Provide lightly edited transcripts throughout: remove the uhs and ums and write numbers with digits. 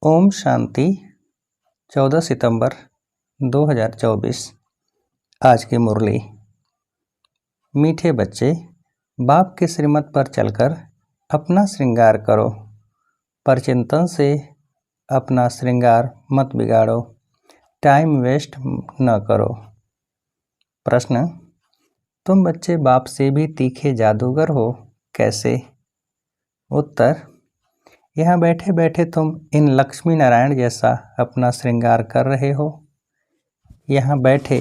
ओम शांति। 14 सितंबर 2024। आज की मुरली। मीठे बच्चे, बाप के श्रीमत पर चलकर अपना श्रृंगार करो। परचिंतन से अपना श्रृंगार मत बिगाड़ो। टाइम वेस्ट न करो। प्रश्न: तुम बच्चे बाप से भी तीखे जादूगर हो, कैसे? उत्तर: यहाँ बैठे बैठे तुम इन लक्ष्मी नारायण जैसा अपना श्रृंगार कर रहे हो। यहाँ बैठे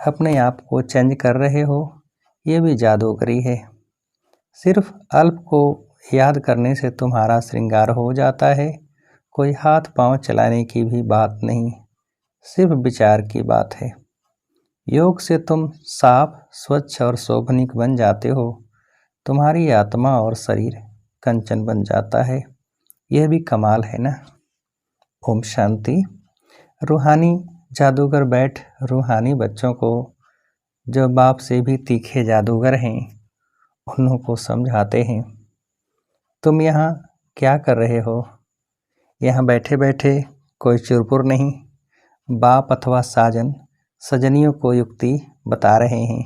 अपने आप को चेंज कर रहे हो, ये भी जादूगरी है। सिर्फ अल्प को याद करने से तुम्हारा श्रृंगार हो जाता है। कोई हाथ पांव चलाने की भी बात नहीं, सिर्फ विचार की बात है। योग से तुम साफ, स्वच्छ और शोभनीक बन जाते हो। तुम्हारी आत्मा और शरीर कंचन बन जाता है। यह भी कमाल है ना। ओम शांति। रूहानी जादूगर बैठ रूहानी बच्चों को, जो बाप से भी तीखे जादूगर हैं, उनको समझाते हैं। तुम यहाँ क्या कर रहे हो? यहाँ बैठे बैठे कोई चुरपुर नहीं, बाप अथवा साजन सजनियों को युक्ति बता रहे हैं।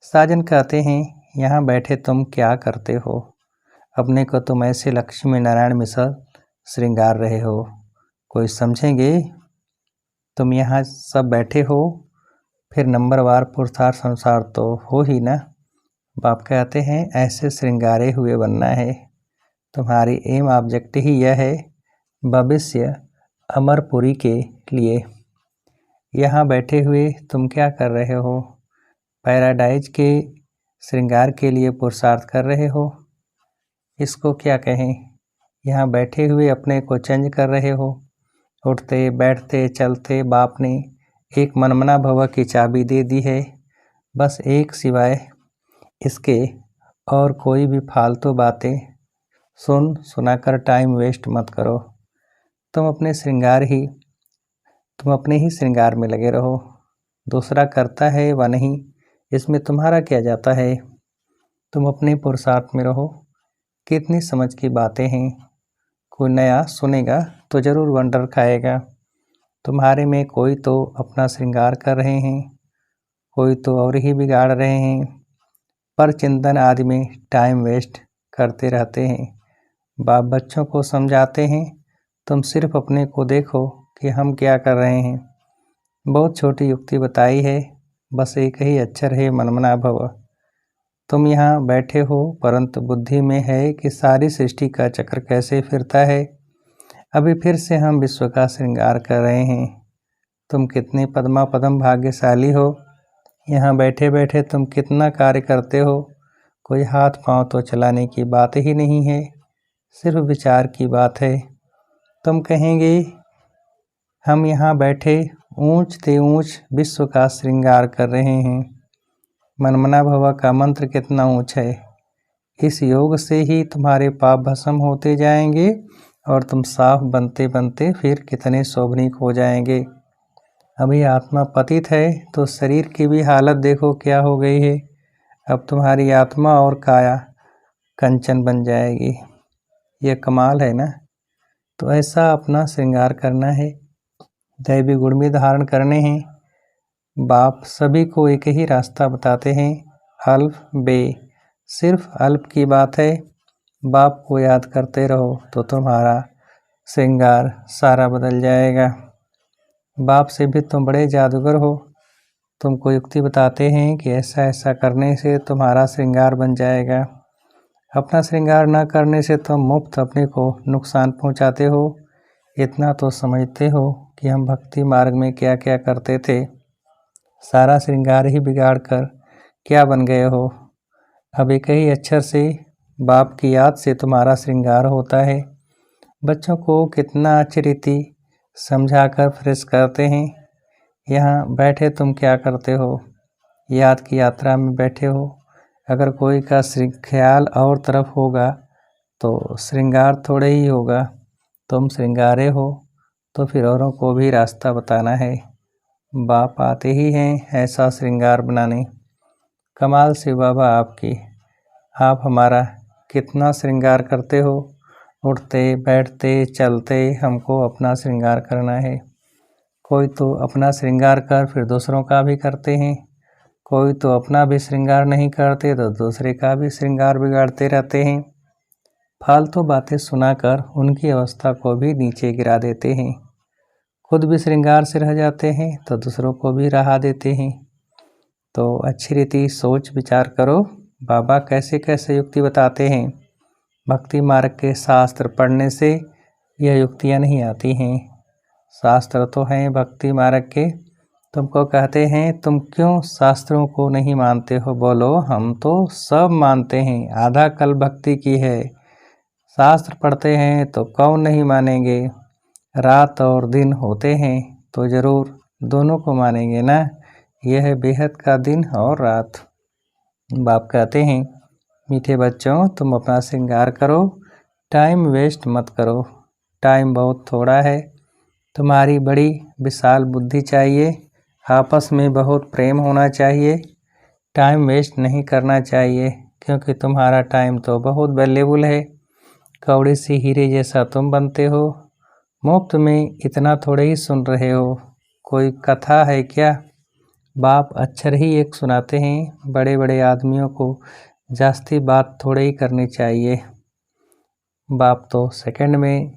साजन कहते हैं, यहाँ बैठे तुम क्या करते हो? अपने को तुम ऐसे लक्ष्मी नारायण मिश्र श्रृंगार रहे हो, कोई समझेंगे? तुम यहाँ सब बैठे हो, फिर नंबरवार पुरुषार्थ संसार तो हो ही ना। बाप कहते हैं ऐसे श्रृंगारे हुए बनना है। तुम्हारी एम ऑब्जेक्ट ही यह है, भविष्य अमरपुरी के लिए। यहाँ बैठे हुए तुम क्या कर रहे हो? पैराडाइज के श्रृंगार के लिए पुरुषार्थ कर रहे हो। इसको क्या कहें? यहाँ बैठे हुए अपने को चेंज कर रहे हो। उठते बैठते चलते बाप ने एक मनमना भव की चाबी दे दी है। बस एक सिवाय इसके और कोई भी फालतू बातें सुनाकर टाइम वेस्ट मत करो। तुम अपने श्रृंगार में लगे रहो। दूसरा करता है व नहीं, इसमें तुम्हारा क्या जाता है? तुम अपने पुरुषार्थ में रहो। कितनी समझ की बातें हैं। कोई नया सुनेगा तो ज़रूर वंडर खाएगा। तुम्हारे में कोई तो अपना श्रृंगार कर रहे हैं, कोई तो और ही बिगाड़ रहे हैं। पर चिंतन आदि में टाइम वेस्ट करते रहते हैं। बाप बच्चों को समझाते हैं, तुम सिर्फ अपने को देखो कि हम क्या कर रहे हैं। बहुत छोटी युक्ति बताई है, बस एक ही अक्षर है, मनमना भव। तुम यहाँ बैठे हो, परंतु बुद्धि में है कि सारी सृष्टि का चक्र कैसे फिरता है। अभी फिर से हम विश्व का श्रृंगार कर रहे हैं। तुम कितने पद्म भाग्यशाली हो। यहाँ बैठे बैठे तुम कितना कार्य करते हो। कोई हाथ पांव तो चलाने की बात ही नहीं है, सिर्फ विचार की बात है। तुम कहेंगे हम यहाँ बैठे ऊंच ते ऊंच विश्व का श्रृंगार कर रहे हैं। मनमना भव का मंत्र कितना ऊंच है। इस योग से ही तुम्हारे पाप भस्म होते जाएंगे और तुम साफ बनते बनते फिर कितने शोभनीक हो जाएंगे। अभी आत्मा पतित है तो शरीर की भी हालत देखो क्या हो गई है। अब तुम्हारी आत्मा और काया कंचन बन जाएगी। यह कमाल है ना। तो ऐसा अपना श्रृंगार करना है, दैवी गुण भी धारण करने हैं। बाप सभी को एक ही रास्ता बताते हैं, अल्फ बे। सिर्फ अल्प की बात है। बाप को याद करते रहो तो तुम्हारा श्रृंगार सारा बदल जाएगा। बाप से भी तुम बड़े जादूगर हो। तुमको युक्ति बताते हैं कि ऐसा ऐसा करने से तुम्हारा श्रृंगार बन जाएगा। अपना श्रृंगार न करने से तुम मुफ्त अपने को नुकसान पहुंचाते हो। इतना तो समझते हो कि हम भक्ति मार्ग में क्या क्या करते थे। सारा श्रृंगार ही बिगाड़ कर क्या बन गए हो। अब एक ही अक्षर से, बाप की याद से तुम्हारा श्रृंगार होता है। बच्चों को कितना अच्छी रीति समझाकर फ्रेश करते हैं। यहाँ बैठे तुम क्या करते हो? याद की यात्रा में बैठे हो। अगर कोई का ख्याल और तरफ होगा तो श्रृंगार थोड़े ही होगा। तुम श्रृंगारे हो तो फिर औरों को भी रास्ता बताना है। बाप आते ही हैं ऐसा श्रृंगार बनाने। कमाल से बाबा आपकी। आप हमारा कितना श्रृंगार करते हो, उठते बैठते चलते हमको अपना श्रृंगार करना है। कोई तो अपना श्रृंगार कर फिर दूसरों का भी करते हैं, कोई तो अपना भी श्रृंगार नहीं करते तो दूसरे का भी श्रृंगार बिगाड़ते रहते हैं। फालतू बातें सुनाकर उनकी अवस्था को भी नीचे गिरा देते हैं। खुद भी श्रृंगार से रह जाते हैं तो दूसरों को भी रहा देते हैं। तो अच्छी रीति सोच विचार करो, बाबा कैसे कैसे युक्ति बताते हैं। भक्ति मार्ग के शास्त्र पढ़ने से यह युक्तियाँ नहीं आती हैं। शास्त्र तो हैं भक्ति मार्ग के, तुमको कहते हैं तुम क्यों शास्त्रों को नहीं मानते हो। बोलो हम तो सब मानते हैं, आधा कल भक्ति की है। शास्त्र पढ़ते हैं तो कौन नहीं मानेंगे। रात और दिन होते हैं तो ज़रूर दोनों को मानेंगे ना। यह है बेहद का दिन और रात। बाप कहते हैं मीठे बच्चों तुम अपना श्रृंगार करो, टाइम वेस्ट मत करो। टाइम बहुत थोड़ा है, तुम्हारी बड़ी विशाल बुद्धि चाहिए, आपस में बहुत प्रेम होना चाहिए। टाइम वेस्ट नहीं करना चाहिए क्योंकि तुम्हारा टाइम तो बहुत वैल्यूबल है। कौड़ी सी हीरे जैसा तुम बनते हो, मुफ्त में इतना थोड़े ही सुन रहे हो। कोई कथा है क्या। बाप अक्षर ही एक सुनाते हैं। बड़े बड़े आदमियों को जास्ती बात थोड़े ही करनी चाहिए। बाप तो सेकंड में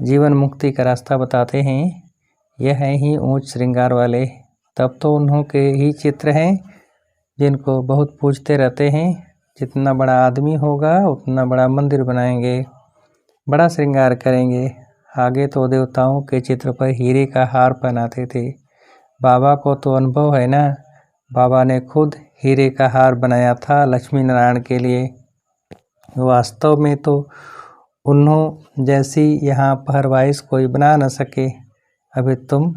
जीवन मुक्ति का रास्ता बताते हैं। यह हैं ही ऊंच श्रृंगार वाले। तब तो उन्हों के ही चित्र हैं जिनको बहुत पूजते रहते हैं। जितना बड़ा आदमी होगा उतना बड़ा मंदिर बनाएंगे, बड़ा श्रृंगार करेंगे। आगे तो देवताओं के चित्र पर हीरे का हार पहनाते थे। बाबा को तो अनुभव है ना, बाबा ने खुद हीरे का हार बनाया था लक्ष्मी नारायण के लिए। वास्तव में तो उन्हों जैसी यहाँ पहरवाइश कोई बना न सके। अभी तुम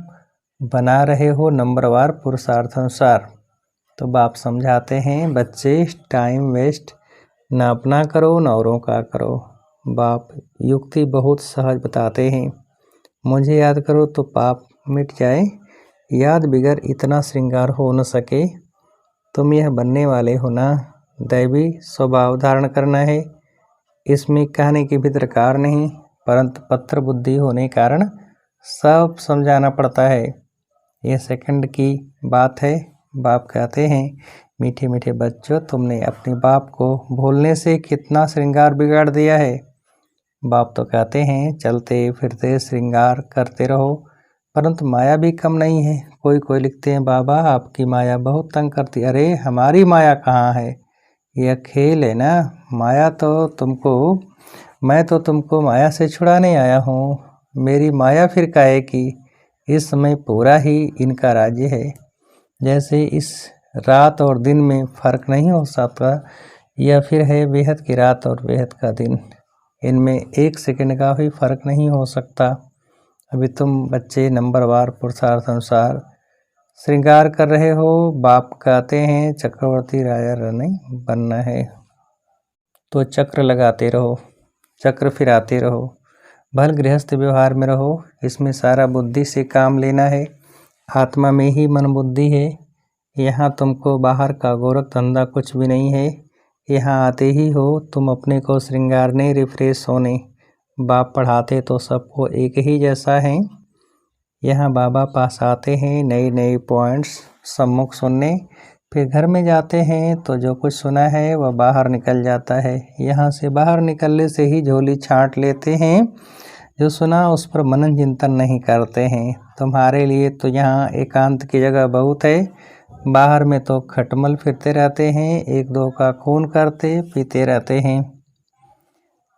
बना रहे हो नंबरवार पुरुषार्थ अनुसार। तो बाप समझाते हैं बच्चे टाइम वेस्ट ना अपना करो ना औरों का करो। बाप युक्ति बहुत सहज बताते हैं। मुझे याद करो तो पाप मिट जाए, याद बिगर इतना श्रृंगार हो न सके। तुम यह बनने वाले हो ना, दैवी स्वभाव धारण करना है। इसमें कहने की भी दरकार नहीं, परंतु पत्थर बुद्धि होने कारण सब समझाना पड़ता है। यह सेकंड की बात है। बाप कहते हैं मीठे मीठे बच्चों तुमने अपने बाप को भूलने से कितना श्रृंगार बिगाड़ दिया है। बाप तो कहते हैं चलते फिरते श्रृंगार करते रहो, परंतु माया भी कम नहीं है। कोई लिखते हैं बाबा आपकी माया बहुत तंग करती। अरे हमारी माया कहाँ है, यह खेल है ना। माया तो मैं तो तुमको माया से छुड़ाने आया हूँ। मेरी माया फिर काहे की, इस समय पूरा ही इनका राज्य है। जैसे इस रात और दिन में फर्क नहीं हो सकता, यह फिर है बेहद की रात और बेहद का दिन। इनमें एक सेकंड का भी फर्क नहीं हो सकता। अभी तुम बच्चे नंबरवार पुरुषार्थ अनुसार श्रृंगार कर रहे हो। बाप कहते हैं चक्रवर्ती राजा नहीं बनना है तो चक्र लगाते रहो, चक्र फिराते रहो, भल गृहस्थ व्यवहार में रहो। इसमें सारा बुद्धि से काम लेना है। आत्मा में ही मन बुद्धि है। यहाँ तुमको बाहर का गोरख धंधा कुछ भी नहीं है। यहाँ आते ही हो तुम अपने को श्रृंगारने रिफ्रेश होने। बाप पढ़ाते तो सबको एक ही जैसा है। यहाँ बाबा पास आते हैं नए नए पॉइंट्स सम्मुख सुनने, फिर घर में जाते हैं तो जो कुछ सुना है वह बाहर निकल जाता है। यहाँ से बाहर निकलने से ही झोली छांट लेते हैं। जो सुना उस पर मनन चिंतन नहीं करते हैं। तुम्हारे लिए तो यहाँ एकांत की जगह बहुत है। बाहर में तो खटमल फिरते रहते हैं, एक दो का खून करते पीते रहते हैं।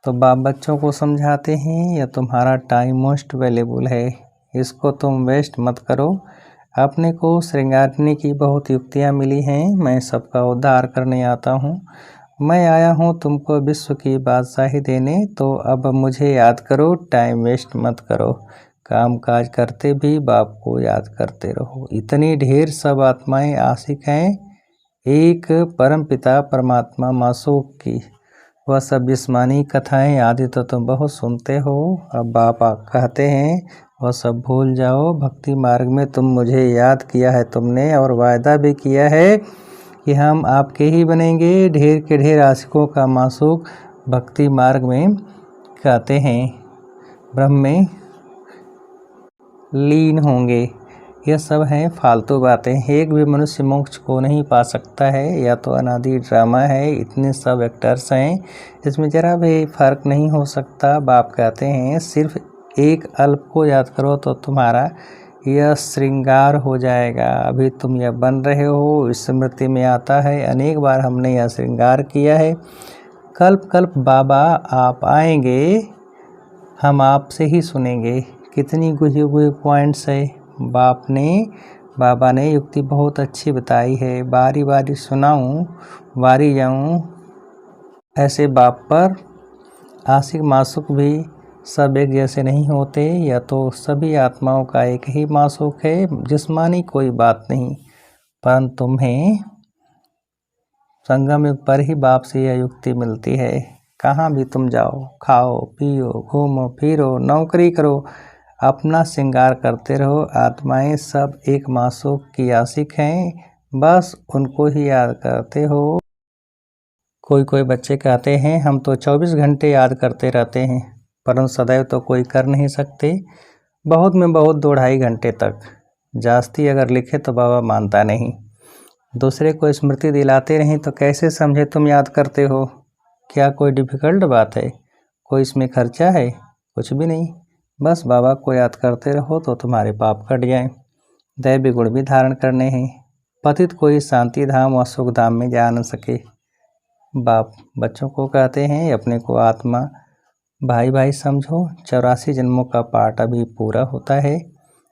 तो बाप बच्चों को समझाते हैं यह तुम्हारा टाइम मोस्ट वैल्यूबल है, इसको तुम वेस्ट मत करो। अपने को श्रृंगारने की बहुत युक्तियाँ मिली हैं। मैं सबका उद्धार करने आता हूँ। मैं आया हूँ तुमको विश्व की बादशाही देने। तो अब मुझे याद करो, टाइम वेस्ट मत करो। काम काज करते भी बाप को याद करते रहो। इतनी ढेर सब आत्माएं आशिक हैं एक परम पिता परमात्मा मासूक की। वह सब जिस्मानी कथाएं आदि तो तुम बहुत सुनते हो। अब बाप कहते हैं वह सब भूल जाओ। भक्ति मार्ग में तुम मुझे याद किया है तुमने, और वायदा भी किया है कि हम आपके ही बनेंगे। ढेर के ढेर आशिकों का मासूक भक्ति मार्ग में कहते हैं ब्रह्म में लीन होंगे। यह सब हैं फालतू बातें। एक भी मनुष्य मोक्ष को नहीं पा सकता है, या तो अनादि ड्रामा है। इतने सब एक्टर्स हैं, इसमें जरा भी फर्क नहीं हो सकता। बाप कहते हैं सिर्फ एक अल्प को याद करो तो तुम्हारा यह श्रृंगार हो जाएगा। अभी तुम यह बन रहे हो, स्मृति में आता है अनेक बार हमने यह श्रृंगार किया है। कल्प कल्प बाबा आप आएंगे, हम आपसे ही सुनेंगे। कितनी गुझे हुए पॉइंट्स है। बाबा ने युक्ति बहुत अच्छी बताई है। बारी बारी सुनाऊं, वारी जाऊं। ऐसे बाप पर आशिक मासूक भी सब एक जैसे नहीं होते। या तो सभी आत्माओं का एक ही मासूक है, जिस्मानी कोई बात नहीं। परंतु तुम्हें संगम युग पर ही बाप से यह युक्ति मिलती है। कहाँ भी तुम जाओ, खाओ पियो, घूमो फिरो, नौकरी करो, अपना श्रृंगार करते रहो। आत्माएं सब एक मासूक की आशिक हैं, बस उनको ही याद करते हो। कोई बच्चे कहते हैं हम तो 24 घंटे याद करते रहते हैं, परंतु सदैव तो कोई कर नहीं सकते। बहुत में बहुत 2-2.5 घंटे तक। जास्ती अगर लिखे तो बाबा मानता नहीं। दूसरे को स्मृति दिलाते नहीं तो कैसे समझे तुम याद करते हो। क्या कोई डिफ़िकल्ट बात है? कोई इसमें खर्चा है? कुछ भी नहीं। बस बाबा को याद करते रहो तो तुम्हारे पाप कट जाएं। दैवी गुण भी धारण करने हैं। पतित कोई शांति धाम व सुख धाम में जा न सके। बाप बच्चों को कहते हैं अपने को आत्मा भाई भाई समझो। 84 जन्मों का पाठ अभी पूरा होता है।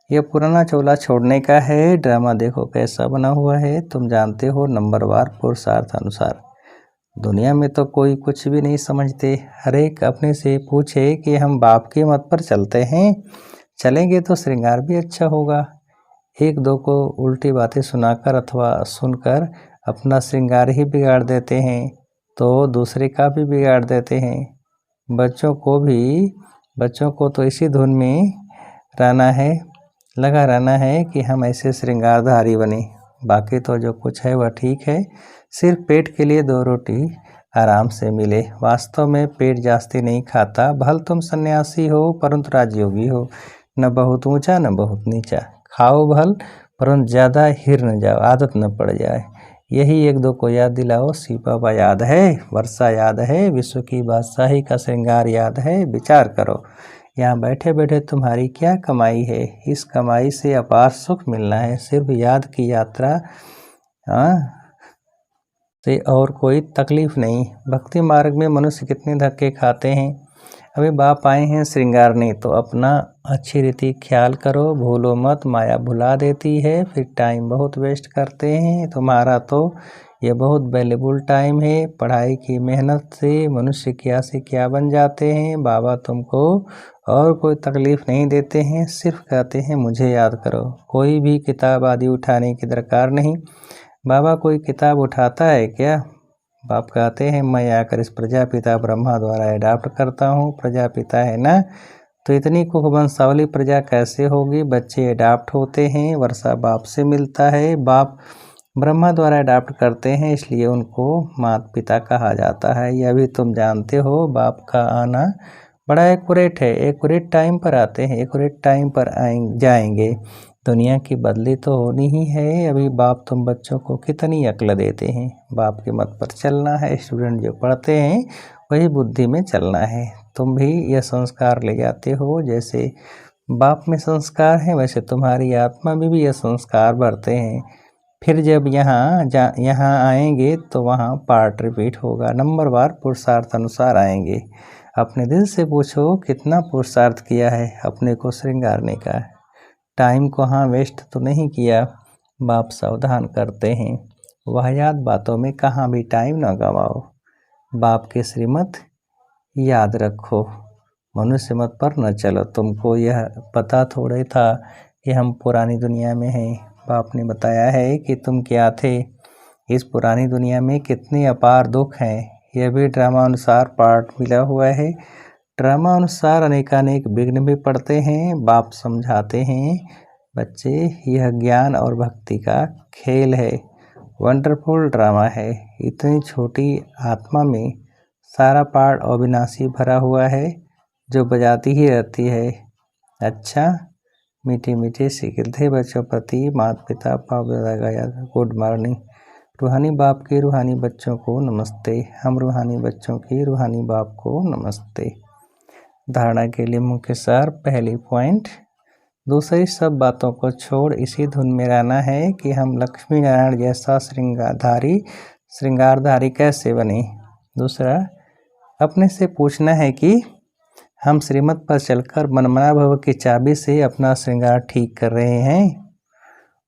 यह पुराना चोला छोड़ने का है। ड्रामा देखो कैसा बना हुआ है। तुम जानते हो नंबरवार पुरुषार्थ अनुसार। दुनिया में तो कोई कुछ भी नहीं समझते। हर एक अपने से पूछे कि हम बाप के मत पर चलते हैं, चलेंगे तो श्रृंगार भी अच्छा होगा। एक दो को उल्टी बातें सुनाकर अथवा सुनकर अपना श्रृंगार ही बिगाड़ देते हैं, तो दूसरे का भी बिगाड़ देते हैं। बच्चों को तो इसी धुन में लगा रहना है कि हम ऐसे श्रृंगारधारी बने। बाकी तो जो कुछ है वह ठीक है, सिर्फ पेट के लिए 2 रोटी आराम से मिले। वास्तव में पेट जास्ती नहीं खाता। भल तुम सन्यासी हो परंतु राजयोगी हो, न बहुत ऊंचा न बहुत नीचा। खाओ भल परंतु ज़्यादा हिर न जाओ, आदत न पड़ जाए। यही 1-2 को याद दिलाओ। शिव बाबा याद है, वर्षा याद है, विश्व की बादशाही का श्रृंगार याद है। विचार करो, यहाँ बैठे बैठे तुम्हारी क्या कमाई है। इस कमाई से अपार सुख मिलना है। सिर्फ याद की यात्रा से और कोई तकलीफ नहीं। भक्ति मार्ग में मनुष्य कितने धक्के खाते हैं। अभी बाप आए हैं श्रृंगारने, तो अपना अच्छी रीति ख्याल करो। भूलो मत, माया भुला देती है, फिर टाइम बहुत वेस्ट करते हैं। तुम्हारा तो ये बहुत वैल्यूबल टाइम है। पढ़ाई की मेहनत से मनुष्य क्या से क्या बन जाते हैं। बाबा तुमको और कोई तकलीफ नहीं देते हैं, सिर्फ कहते हैं मुझे याद करो। कोई भी किताब आदि उठाने की दरकार नहीं। बाबा कोई किताब उठाता है क्या? बाप कहते हैं मैं आकर इस प्रजापिता ब्रह्मा द्वारा अडॉप्ट करता हूँ। प्रजापिता है ना, तो इतनी कुख वंशावली प्रजा कैसे होगी। बच्चे अडॉप्ट होते हैं, वर्षा बाप से मिलता है। बाप ब्रह्मा द्वारा अडॉप्ट करते हैं, इसलिए उनको माता पिता कहा जाता है। यह भी तुम जानते हो। बाप का आना बड़ा एक्यूरेट है। एक्यूरेट टाइम पर आते हैं, एक्यूरेट टाइम पर जाएंगे। दुनिया की बदली तो होनी ही है। अभी बाप तुम बच्चों को कितनी अक्ल देते हैं। बाप के मत पर चलना है। स्टूडेंट जो पढ़ते हैं वही बुद्धि में चलना है। तुम भी यह संस्कार ले जाते हो। जैसे बाप में संस्कार है, वैसे तुम्हारी आत्मा में भी यह संस्कार भरते हैं। फिर जब यहाँ आएंगे तो वहाँ पार्ट रिपीट होगा। नंबरवार पुरुषार्थ अनुसार आएंगे। अपने दिल से पूछो कितना पुरुषार्थ किया है अपने को श्रृंगारने का। टाइम को हाँ वेस्ट तो नहीं किया। बाप सावधान करते हैं, वाहियात बातों में कहाँ भी टाइम न गवाओ। बाप के श्रीमत याद रखो, मनुष्य मत पर न चलो। तुमको यह पता थोड़े था कि हम पुरानी दुनिया में हैं। बाप ने बताया है कि तुम क्या थे। इस पुरानी दुनिया में कितने अपार दुख हैं, यह भी ड्रामा अनुसार पार्ट मिला हुआ है। ड्रामा अनुसार अनेकानेक विघ्न भी पड़ते हैं। बाप समझाते हैं बच्चे यह ज्ञान और भक्ति का खेल है। वंडरफुल ड्रामा है। इतनी छोटी आत्मा में सारा पार्ट अविनाशी भरा हुआ है। जो बजाती ही रहती है। अच्छा, मीठे मीठे सीखते बच्चों प्रति माता पिता बाप दादा का याद। Good morning. रूहानी बाप के रूहानी बच्चों को नमस्ते। हम रूहानी बच्चों के रूहानी बाप को नमस्ते। धारणा के लिए मुख्य सार। पहली पॉइंट, दूसरी सब बातों को छोड़ इसी धुन में रहना है कि हम लक्ष्मी नारायण जैसा श्रृंगारधारी कैसे बने। दूसरा, अपने से पूछना है कि हम श्रीमत पर चलकर मनमना भव की चाबी से अपना श्रृंगार ठीक कर रहे हैं।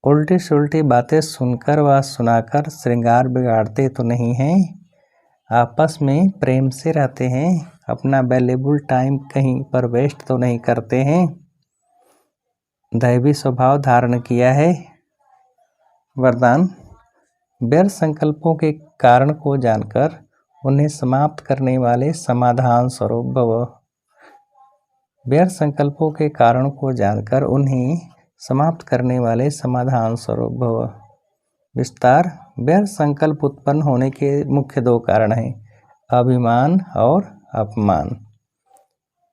उल्टी सुल्टी बातें सुनकर व सुनाकर श्रृंगार बिगाड़ते तो नहीं हैं। आपस में प्रेम से रहते हैं। अपना वैल्यूएबल टाइम कहीं पर वेस्ट तो नहीं करते हैं। दैवी स्वभाव धारण किया है। वरदान, व्यर्थ संकल्पों के कारण को जानकर उन्हें समाप्त करने वाले समाधान स्वरूप भव। व्यर्थ संकल्पों के कारण को जानकर उन्हें समाप्त करने वाले समाधान स्वरूप भव। विस्तार, व्यर्थ संकल्प उत्पन्न होने के मुख्य दो कारण हैं, अभिमान और अपमान।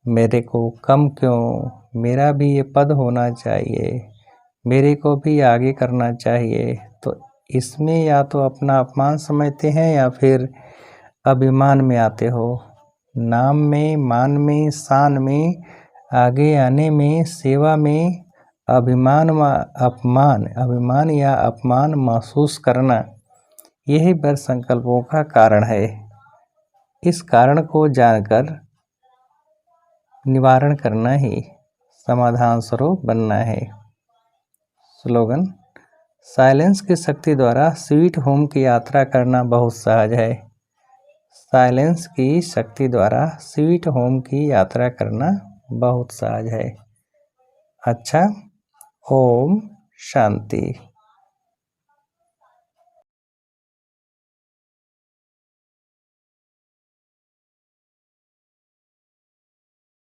मेरे को कम क्यों, मेरा भी ये पद होना चाहिए, मेरे को भी आगे करना चाहिए। तो इसमें या तो अपना अपमान समझते हैं या फिर अभिमान में आते हो। नाम में, मान में, शान में, आगे आने में, सेवा में अभिमान या अपमान महसूस करना, यही व्यर्थ संकल्पों का कारण है। इस कारण को जानकर निवारण करना ही समाधान स्वरूप बनना है। स्लोगन, साइलेंस की शक्ति द्वारा स्वीट होम की यात्रा करना बहुत सहज है। साइलेंस की शक्ति द्वारा स्वीट होम की यात्रा करना बहुत सहज है। अच्छा, ओम शांति।